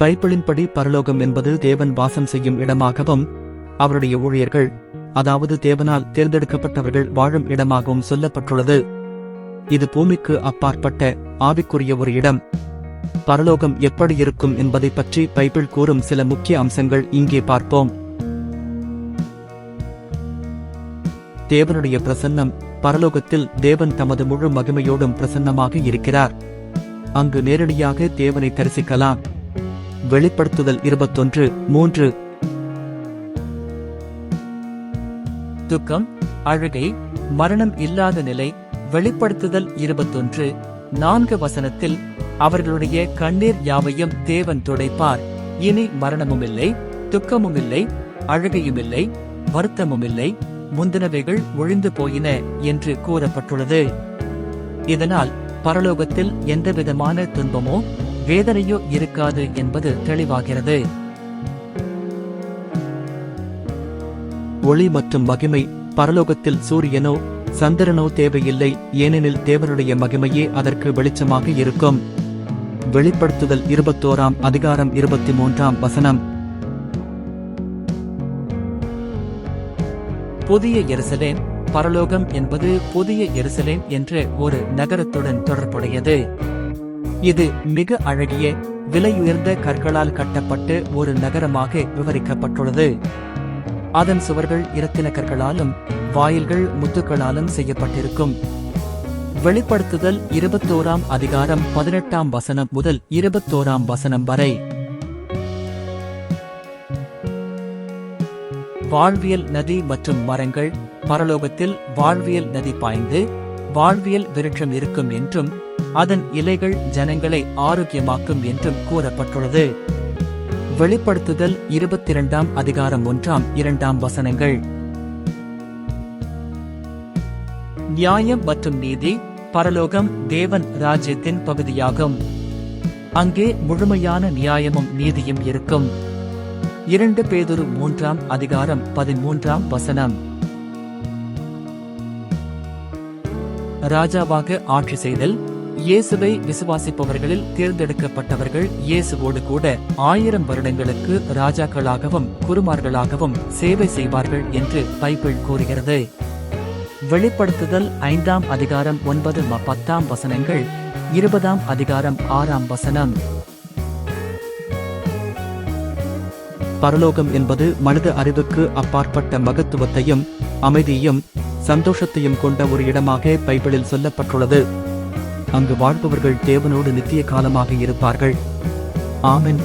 பைபிளின்படி பரலோகம் என்பது தேவன் வாசம் செய்யும் இடமாகவும் அவருடைய ஊழியர்கள், அதாவது தேவனால் தேர்ந்தெடுக்கப்பட்டவர்கள் வாழும் இடமாகவும் சொல்லப்பட்டுள்ளது. இது பூமிக்கு அப்பாற்பட்ட ஆவிக்குரிய ஒரு இடம். பரலோகம் எப்படி இருக்கும் என்பதை பற்றி பைபிள் கூறும் சில முக்கிய அம்சங்கள் இங்கே பார்ப்போம். தேவனுடைய பிரசன்னம். பரலோகத்தில் தேவன் தமது முழு மகிமையோடும் பிரசன்னமாக இருக்கிறார். அங்கு நேரடியாக தேவனை தரிசிக்கலாம். வெளிப்படுத்துதல் 21:3. துக்கம், அழுகை, மரணம் இல்லாத நிலை. வெளிப்படுத்துதல் 21:4 அவர்களுடைய கண்ணீர் யாவையும் தேவன் துடைப்பார். இனி மரணமுமில்லை, துக்கமுமில்லை, அழுகையுமில்லை, வருத்தமுமில்லை, முந்தினவைகள் ஒழிந்து போயின என்று கூறப்பட்டுள்ளது. இதனால் பரலோகத்தில் எந்தவிதமான துன்பமோ வேதனையோ இருக்காது என்பது தெளிவாகிறது. ஒளி மற்றும் மகிமை. பரலோகத்தில் சூரியனோ சந்திரனோ தேவையில்லை, ஏனெனில் தேவனுடைய மகிமையே அதற்கு வெளிச்சமாக இருக்கும். வெளிப்படுத்துதல் 21:23. புதிய எருசலேம். பரலோகம் என்பது புதிய எருசலேம் என்ற ஒரு நகரத்துடன் தொடர்புடையது. இது மிக அழகிய, விலையுயர்ந்த கற்களால் கட்டப்பட்ட ஒரு நகரமாக விவரிக்கப்பட்டுள்ளது. அதன் சுவர்கள் இரத்தின கற்களாலும் வாயில்கள் முத்துக்களாலும் செய்யப்பட்டிருக்கும். வெளிப்படுத்துதல் 21:18 முதல் 21 வரை. வாழ்வியல் நதி மற்றும் மரங்கள். பரலோகத்தில் வாழ்வியல் நதி பாய்ந்து வாழ்வியல் விருட்சம் இருக்கும் என்றும் அதன் இலைகள் ஜனங்களை ஆரோக்கியமாக்கும் என்றும் கூறப்பட்டுள்ளது. வெளிப்படுத்துதல் 22:1-2. நியாயம் மற்றும் நீதி. பரலோகம் தேவன் ராஜ்யத்தின் பகுதியாகும். அங்கே முழுமையான நியாயமும் நீதியும் இருக்கும். 2 பேதுரு 3:13. ராஜாவாக ஆட்சி செய்தல். இயேசுவை விசுவாசிப்பவர்களில் தேர்ந்தெடுக்கப்பட்டவர்கள் இயேசுவோடு கூட 1000 வருடங்களுக்கு ராஜாக்களாகவும் குருமார்களாகவும் சேவை செய்வார்கள் என்று பைபிள் கூறுகிறது. வெளிப்படுத்துதல் 5:9-10. 20:6. பரலோகம் என்பது மனித அறிவுக்கு அப்பாற்பட்ட மகத்துவத்தையும் அமைதியையும் சந்தோஷத்தையும் கொண்ட ஒரு இடமாக பைபிளில் சொல்லப்பட்டுள்ளது. அங்கு வாழ்பவர்கள் தேவனோடு நித்திய காலமாக இருப்பார்கள். ஆமென்.